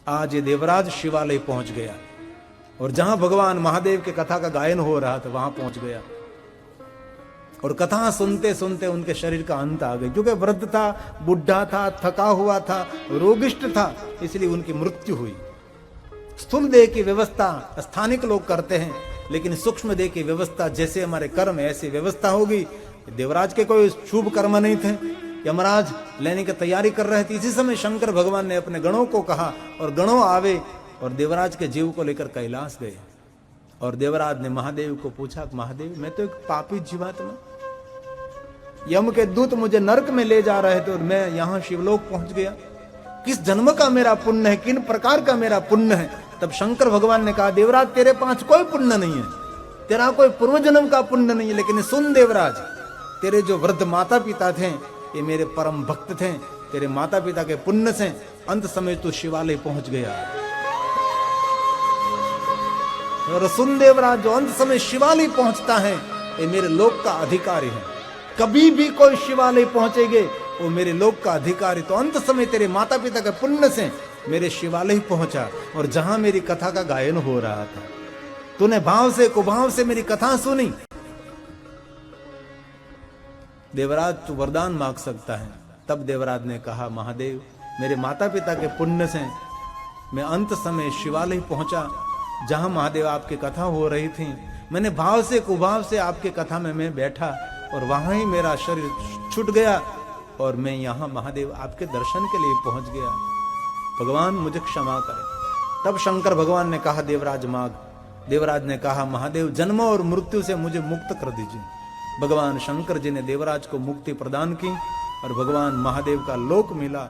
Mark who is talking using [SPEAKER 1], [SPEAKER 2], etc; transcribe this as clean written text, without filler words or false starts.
[SPEAKER 1] आज ये देवराज शिवालय पहुंच गया और जहां भगवान महादेव के कथा का गायन हो रहा था वहां पहुंच गया। और कथा सुनते सुनते उनके शरीर का अंत आ गया, क्योंकि वृद्ध था, बुढ़ा था, थका हुआ था, रोगिष्ट था, इसलिए उनकी मृत्यु हुई। स्थूल देह की व्यवस्था स्थानिक लोग करते हैं, लेकिन सूक्ष्म देह की व्यवस्था जैसे हमारे कर्म ऐसी व्यवस्था होगी। देवराज के कोई शुभ कर्म नहीं थे, यमराज लेने की तैयारी कर रहे थे। इसी समय शंकर भगवान ने अपने गणों को कहा और गणों आवे और देवराज के जीव को लेकर कैलाश गए। और देवराज ने महादेव को पूछा, महादेव मैं तो एक पापी जीवात्मा, यम के दूत मुझे नरक में ले जा रहे थे और मैं यहां शिवलोक पहुंच गया। किस जन्म का मेरा पुण्य है, किन प्रकार का मेरा पुण्य है? तब शंकर भगवान ने कहा, देवराज तेरे पास कोई पुण्य नहीं है, तेरा कोई पूर्व जन्म का पुण्य नहीं है। लेकिन सुन देवराज, तेरे जो वृद्ध माता पिता थे ये मेरे परम भक्त थे, तेरे माता पिता के पुण्य से अंत समय तू शिवालय पहुंच गया। और सुन देवराज, जो अंत समय शिवालय पहुंचता है ये मेरे लोक का अधिकारी है। कभी भी कोई शिवालय पहुंचेगे वो मेरे लोक का अधिकारी। तो अंत समय तेरे माता पिता के पुण्य से मेरे शिवालय पहुंचा और जहां मेरी कथा का गायन हो रहा था, तूने भाव से कुभाव से मेरी कथा सुनी। देवराज तू वरदान मांग सकता है। तब देवराज ने कहा, महादेव मेरे माता पिता के पुण्य से मैं अंत समय शिवालय पहुंचा जहां महादेव आपकी कथा हो रही थी। मैंने भाव से कुभाव से आपकी कथा में मैं बैठा और वहां ही मेरा शरीर छूट गया और मैं यहां महादेव आपके दर्शन के लिए पहुंच गया। भगवान मुझे क्षमा करें। तब शंकर भगवान ने कहा, देवराज मांग। देवराज ने कहा, महादेव जन्म और मृत्यु से मुझे मुक्त कर दीजिए। भगवान शंकर जी ने देवराज को मुक्ति प्रदान की और भगवान महादेव का लोक मिला।